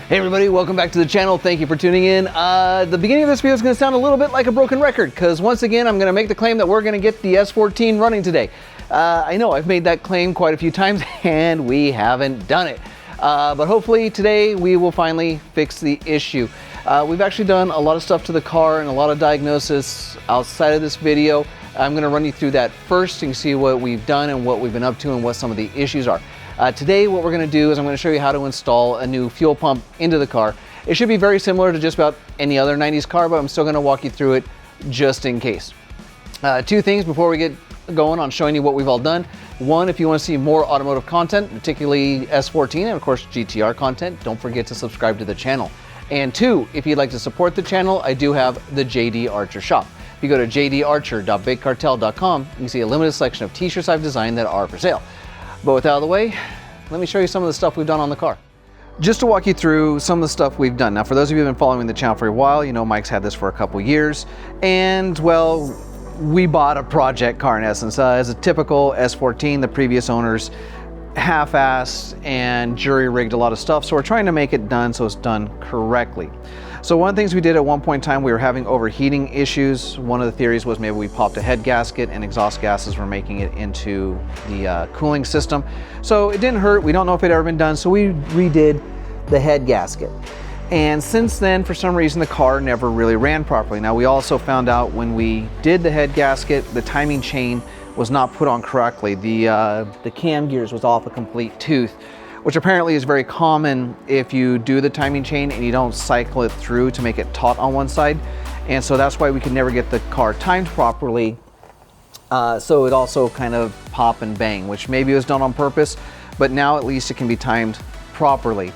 Hey everybody, welcome back to the channel. Thank you for tuning in. The beginning of this video is going to sound a little bit like a broken record because once again I'm going to make the claim that we're going to get the S14 running today. I know I've made that claim quite a few times and we haven't done it. But hopefully today we will finally fix the issue. We've actually done a lot of stuff to the car and a lot of diagnosis outside of this video. I'm going to run you through that first so you can see what we've done and what we've been up to and what some of the issues are. Today what we're going to do is I'm going to show you how to install a new fuel pump into the car. It should be very similar to just about any other 90s car, but I'm still going to walk you through it just in case. Two things before we get going on showing you what we've all done. One, if you want to see more automotive content, particularly S14 and of course GTR content, don't forget to subscribe to the channel. And two, if you'd like to support the channel, I do have the JD Archer shop. If you go to jdarcher.bakecartel.com, you can see a limited selection of t-shirts I've designed that are for sale. But with that out of the way, let me show you some of the stuff we've done on the car. Just to walk you through some of the stuff we've done. Now, for those of you who have been following the channel for a while, you know Mike's had this for a couple years. And, well, we bought a project car in essence. As a typical S14, the previous owners half-assed and jury-rigged a lot of stuff. So we're trying to make it done so it's done correctly. So one of the things we did at one point in time, we were having overheating issues. One of the theories was maybe we popped a head gasket and exhaust gases were making it into the cooling system. So it didn't hurt. We don't know if it had ever been done. So we redid the head gasket. And since then, for some reason, the car never really ran properly. Now, we also found out when we did the head gasket, the timing chain was not put on correctly. The cam gears was off a complete tooth, which apparently is very common if you do the timing chain and you don't cycle it through to make it taut on one side. And so that's why we could never get the car timed properly. So it also kind of pop and bang, which maybe was done on purpose, but now at least it can be timed properly.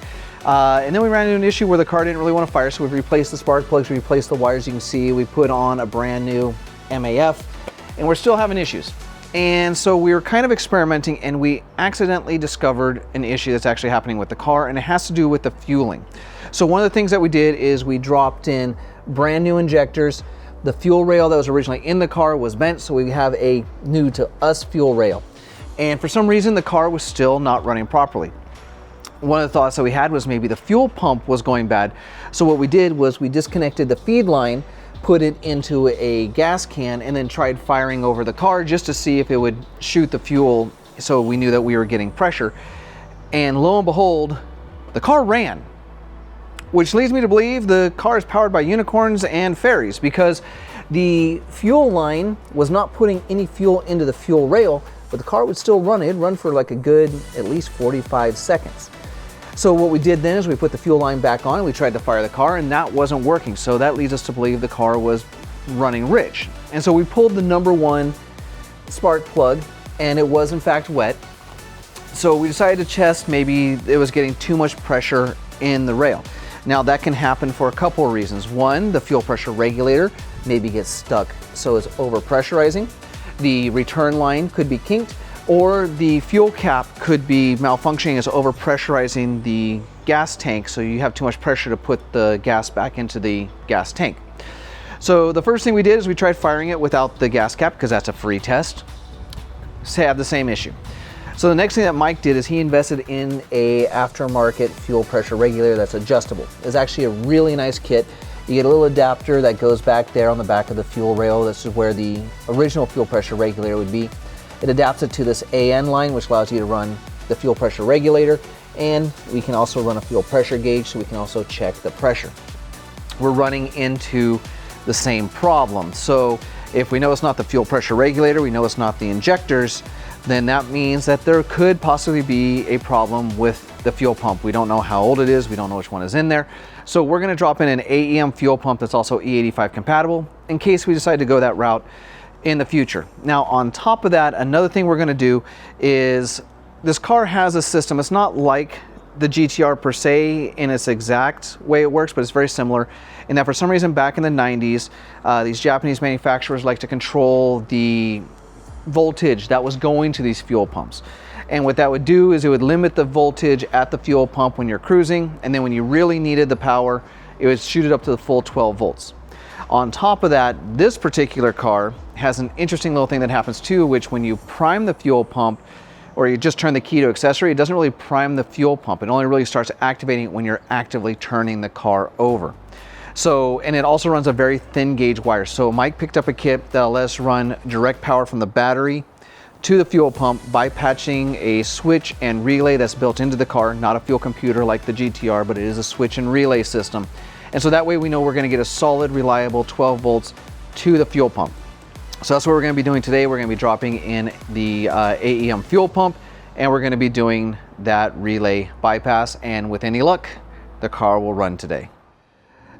And then we ran into an issue where the car didn't really want to fire, so we replaced the spark plugs, we replaced the wires. You can see we put on a brand new MAF, and we're still having issues. And so we were kind of experimenting and we accidentally discovered an issue that's actually happening with the car, and it has to do with the fueling. So one of the things that we did is we dropped in brand new injectors. The fuel rail that was originally in the car was bent, so we have a new to us fuel rail. And for some reason the car was still not running properly. One of the thoughts that we had was maybe the fuel pump was going bad. So what we did was we disconnected the feed line, put it into a gas can, and then tried firing over the car just to see if it would shoot the fuel, so we knew that we were getting pressure. And lo and behold, the car ran, which leads me to believe the car is powered by unicorns and fairies, because the fuel line was not putting any fuel into the fuel rail, but the car would still run. It'd run for like a good at least 45 seconds. So what we did then is we put the fuel line back on and we tried to fire the car, and that wasn't working. So that leads us to believe the car was running rich. And so we pulled the #1 spark plug, and it was in fact wet. So we decided to test maybe it was getting too much pressure in the rail. Now that can happen for a couple of reasons. One, the fuel pressure regulator maybe gets stuck, so it's over pressurizing. The return line could be kinked, or the fuel cap could be malfunctioning as over pressurizing the gas tank, so you have too much pressure to put the gas back into the gas tank. So the first thing we did is we tried firing it without the gas cap, because that's a free test. Had the same issue. So the next thing that Mike did is he invested in a aftermarket fuel pressure regulator that's adjustable. It's actually a really nice kit. You get a little adapter that goes back there on the back of the fuel rail. This is where the original fuel pressure regulator would be. It adapts it to this AN line, which allows you to run the fuel pressure regulator, and we can also run a fuel pressure gauge, so we can also check the pressure. We're running into the same problem. So if we know it's not the fuel pressure regulator, we know it's not the injectors, then that means that there could possibly be a problem with the fuel pump. We don't know how old it is, we don't know which one is in there. So we're gonna drop in an AEM fuel pump that's also E85 compatible in case we decide to go that route in the future. Now on top of that, another thing we're gonna do is this car has a system. It's not like the GTR per se in its exact way it works, but it's very similar in that for some reason back in the 90s, these Japanese manufacturers like to control the voltage that was going to these fuel pumps. And what that would do is it would limit the voltage at the fuel pump when you're cruising, and then when you really needed the power, it would shoot it up to the full 12 volts. On top of that, this particular car has an interesting little thing that happens too, which when you prime the fuel pump, or you just turn the key to accessory, it doesn't really prime the fuel pump. It only really starts activating it when you're actively turning the car over. So, and it also runs a very thin gauge wire. So Mike picked up a kit that'll let us run direct power from the battery to the fuel pump by patching a switch and relay that's built into the car, not a fuel computer like the GTR, but it is a switch and relay system. And so that way we know we're gonna get a solid, reliable 12 volts to the fuel pump. So that's what we're gonna be doing today. We're gonna be dropping in the AEM fuel pump, and we're gonna be doing that relay bypass, and with any luck, the car will run today.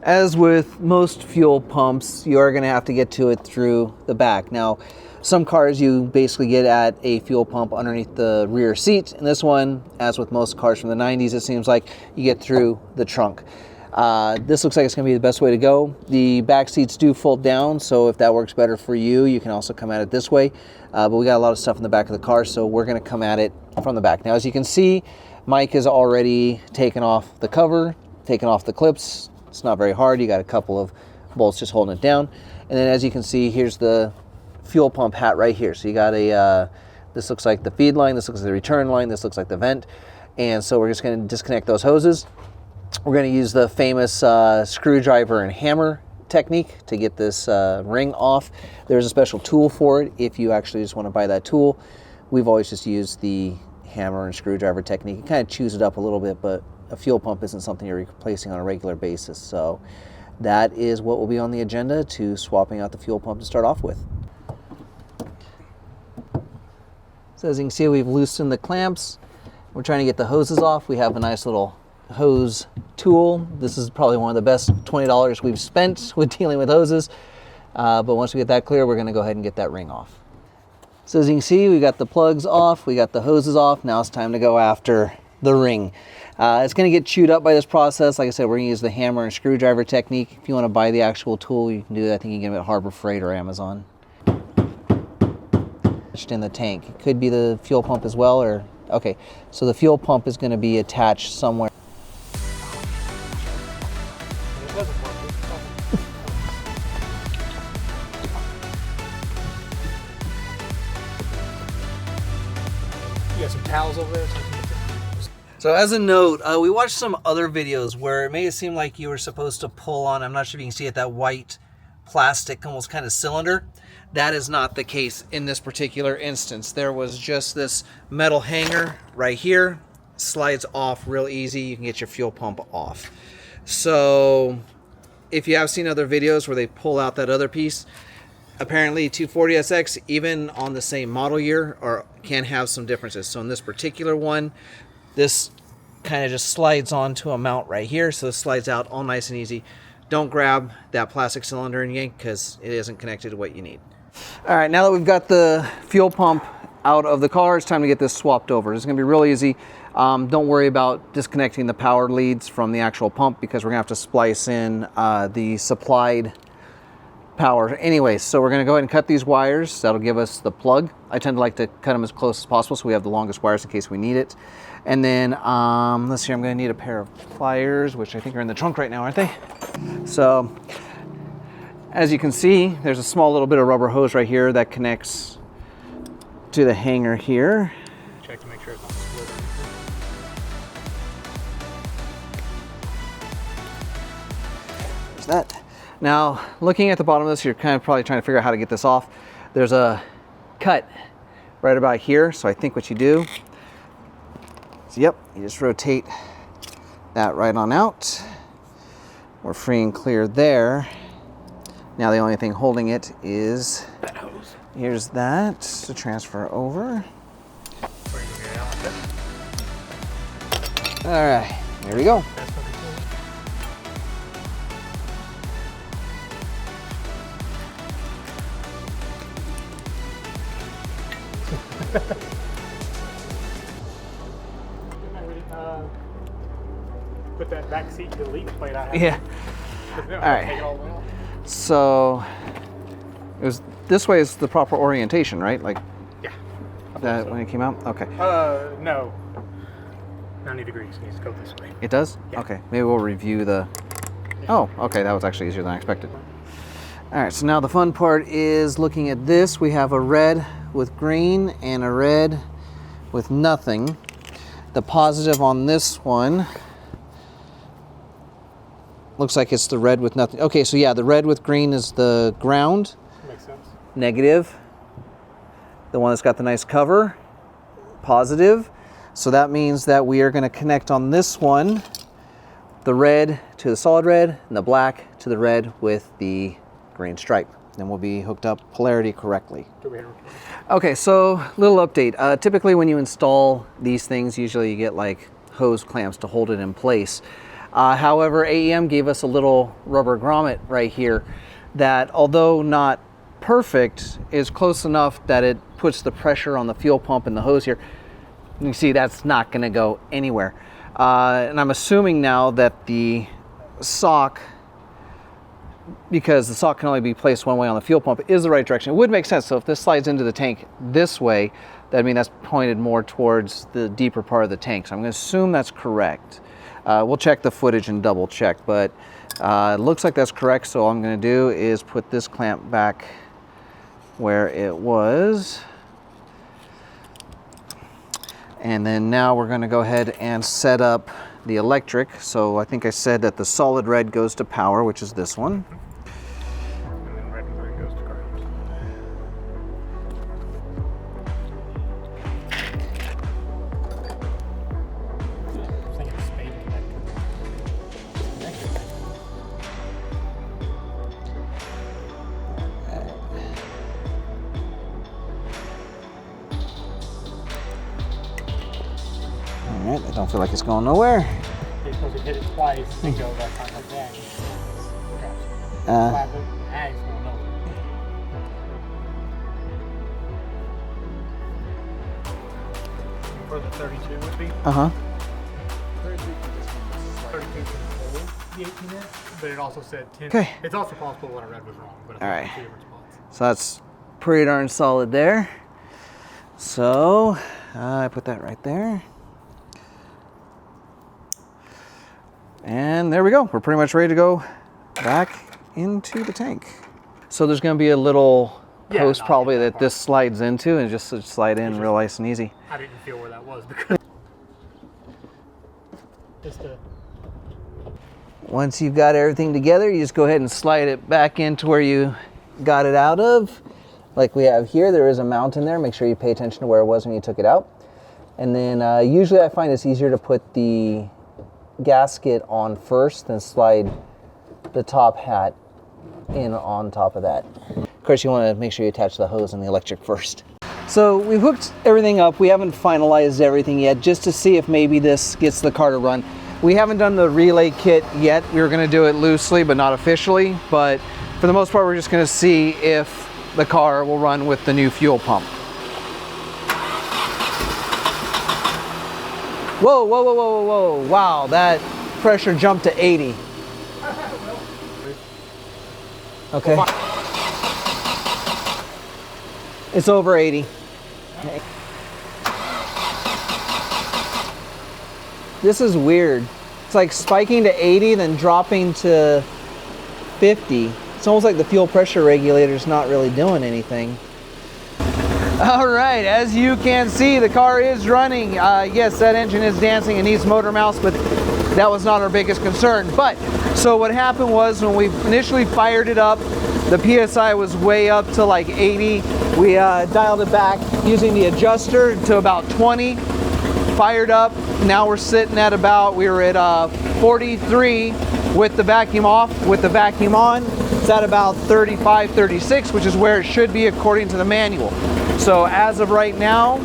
As with most fuel pumps, you are gonna have to get to it through the back. Now, some cars you basically get at a fuel pump underneath the rear seat, and this one, as with most cars from the 90s, it seems like you get through the trunk. This looks like it's going to be the best way to go. The back seats do fold down, so if that works better for you, you can also come at it this way. But we got a lot of stuff in the back of the car, so we're going to come at it from the back. Now, as you can see, Mike has already taken off the cover, taken off the clips. It's not very hard. You got a couple of bolts just holding it down. And then as you can see, here's the fuel pump hat right here. So you got a, this looks like the feed line, this looks like the return line, this looks like the vent. And so we're just going to disconnect those hoses. We're going to use the famous screwdriver and hammer technique to get this ring off. There's a special tool for it if you actually just want to buy that tool. We've always just used the hammer and screwdriver technique. You kind of chews it up a little bit, but a fuel pump isn't something you're replacing on a regular basis. So that is what will be on the agenda to swapping out the fuel pump to start off with. So as you can see, we've loosened the clamps. We're trying to get the hoses off. We have a nice little hose tool. This is probably one of the best $20 we've spent with dealing with hoses. But once we get that clear, we're going to go ahead and get that ring off. So as you can see, we got the plugs off, we got the hoses off. Now it's time to go after the ring. It's going to get chewed up by this process. Like I said, we're going to use the hammer and screwdriver technique. If you want to buy the actual tool, you can do that. I think you can get it at Harbor Freight or Amazon. In the tank. It could be the fuel pump as well, or okay. So the fuel pump is going to be attached somewhere. You got some towels over there? So as a note, we watched some other videos where it made it seem like you were supposed to pull on, I'm not sure if you can see it, that white plastic almost kind of cylinder. That is not the case in this particular instance. There was just this metal hanger right here, slides off real easy. You can get your fuel pump off. So if you have seen other videos where they pull out that other piece, apparently 240SX, even on the same model year, can have some differences. So in this particular one, this kind of just slides onto a mount right here. So it slides out all nice and easy. Don't grab that plastic cylinder and yank because it isn't connected to what you need. All right, now that we've got the fuel pump out of the car, it's time to get this swapped over. It's gonna be real easy. Don't worry about disconnecting the power leads from the actual pump because we're gonna have to splice in the supplied power anyways. So we're gonna go ahead and cut these wires. That'll give us the plug. I tend to like to cut them as close as possible so we have the longest wires in case we need it. And then, let's see, I'm gonna need a pair of pliers, which I think are in the trunk right now, aren't they? So, as you can see, there's a small little bit of rubber hose right here that connects to the hanger here. Check to make sure it's not split. There's that. Now, looking at the bottom of this, you're kind of probably trying to figure out how to get this off. There's a cut right about here, so I think what you do is, yep, you just rotate that right on out. We're free and clear there. Now the only thing holding it is that hose. Here's that to transfer over. All right, there we go. Put that back seat delete plate I have. Yeah. All right. Take it all the way off. So it was this way is the proper orientation, right? Like Yeah. that so. when it came out? Okay. No. 90 degrees. It needs to go this way. It does? Yeah. Okay. Maybe we'll review the... Oh, okay. That was actually easier than I expected. All right. So now the fun part is looking at this. We have a red with green and a red with nothing. The positive on this one looks like it's the red with nothing. Okay, so yeah, the red with green is the ground. Makes sense. Negative. The one that's got the nice cover, positive. So that means that we are going to connect on this one the red to the solid red and the black to the red with the green stripe. Then we'll be hooked up polarity correctly. Okay, so little update. Typically when you install these things, usually you get like hose clamps to hold it in place. However, AEM gave us a little rubber grommet right here that, although not perfect, is close enough that it puts the pressure on the fuel pump and the hose here. You can see that's not going to go anywhere. And I'm assuming now that the sock, because the sock can only be placed one way on the fuel pump, is the right direction. It would make sense. So if this slides into the tank this way, that means that's pointed more towards the deeper part of the tank. So I'm going to assume that's correct. We'll check the footage and double check, but it looks like that's correct. So all I'm going to do is put this clamp back where it was. And then now we're going to go ahead and set up the electric. So I think I said that the solid red goes to power, which is this one. And then red and green goes to ground. I'm thinking spade connector. All right, I don't feel like it's going nowhere. You're supposed to hit it twice and go that time like that. Slap it, and it's going nowhere. Where the 32 would be? 32 can hold the 18 inch, but it also said 10. Okay. It's also possible what I read was wrong, but All I right. think two different spots. So that's pretty darn solid there. So I put that right there. And there we go. We're pretty much ready to go back into the tank. So there's going to be a little post probably that this slides into, and just slide in real nice and easy. I didn't feel where that was because Once you've got everything together, you just go ahead and slide it back into where you got it out of. Like we have here, there is a mount in there. Make sure you pay attention to where it was when you took it out. And then usually I find it's easier to put the gasket on first, then slide the top hat in on top of that. Of course, you want to make sure you attach the hose and the electric first. So we've hooked everything up. We haven't finalized everything yet, just to see if maybe this gets the car to run. We haven't done the relay kit yet. We were going to do it loosely, but not officially. But for the most part, we're just going to see if the car will run with the new fuel pump. Whoa, whoa, whoa, whoa, whoa, whoa. Wow, that pressure jumped to 80. Okay. It's over 80. This is weird. It's like spiking to 80, then dropping to 50. It's almost like the fuel pressure regulator's not really doing anything. All right, as you can see, the car is running. Yes, that engine is dancing and needs motor mouse, but that was not our biggest concern. But, so what happened was when we initially fired it up, the PSI was way up to like 80. We dialed it back using the adjuster to about 20, fired up. Now we're sitting at about, we were at 43 with the vacuum off. With the vacuum on, it's at about 35, 36, which is where it should be according to the manual. So as of right now,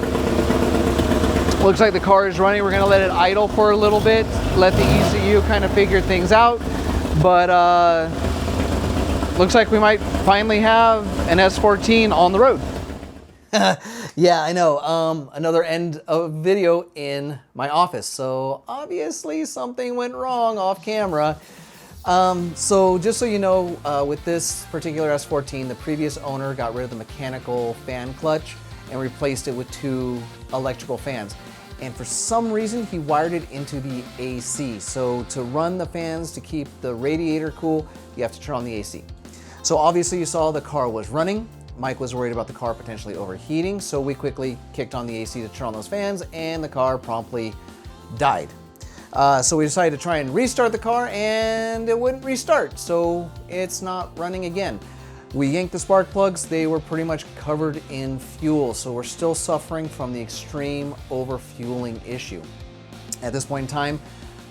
looks like the car is running. We're gonna let it idle for a little bit, let the ECU kind of figure things out. But looks like we might finally have an S14 on the road. Yeah, I know. Another end of video in my office. So obviously something went wrong off camera. So just so you know, with this particular S14, the previous owner got rid of the mechanical fan clutch and replaced it with 2 electrical fans. And for some reason, he wired it into the AC. So to run the fans, to keep the radiator cool, you have to turn on the AC. So obviously you saw the car was running. Mike was worried about the car potentially overheating, so we quickly kicked on the AC to turn on those fans, and the car promptly died. So we decided to try and restart the car, and it wouldn't restart, so it's not running again. We yanked the spark plugs, they were pretty much covered in fuel, so we're still suffering from the extreme overfueling issue. At this point in time,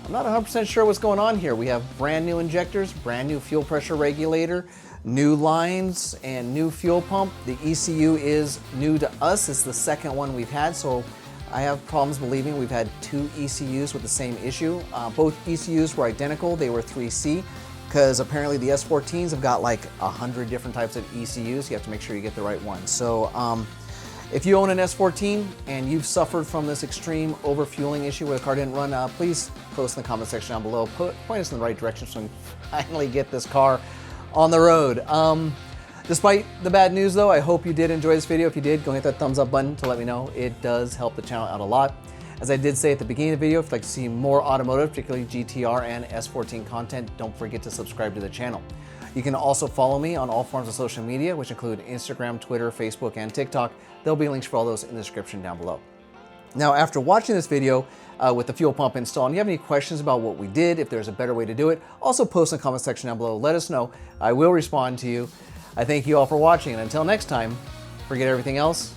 I'm not 100% sure what's going on here. We have brand new injectors, brand new fuel pressure regulator, new lines, and new fuel pump. The ECU is new to us. It's the second one we've had, so I have problems believing we've had 2 ECUs with the same issue. Both ECUs were identical. They were 3C, because apparently the S14s have got like 100 different types of ECUs. You have to make sure you get the right one. So if you own an S14 and you've suffered from this extreme overfueling issue where the car didn't run, please post in the comment section down below. Point us in the right direction so we can finally get this car on the road. Despite the bad news though, I hope you did enjoy this video. If you did, go hit that thumbs up button to let me know. It does help the channel out a lot. As I did say at the beginning of the video, if you'd like to see more automotive, particularly GTR and S14 content, don't forget to subscribe to the channel. You can also follow me on all forms of social media, which include Instagram, Twitter, Facebook, and TikTok. There'll be links for all those in the description down below. Now, after watching this video with the fuel pump installed, and you have any questions about what we did, if there's a better way to do it, also post in the comment section down below. Let us know. I will respond to you. I thank you all for watching, and until next time, forget everything else,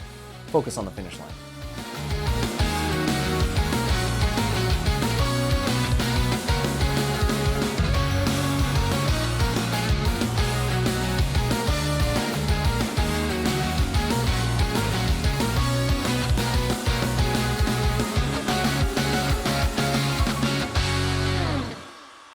focus on the finish line.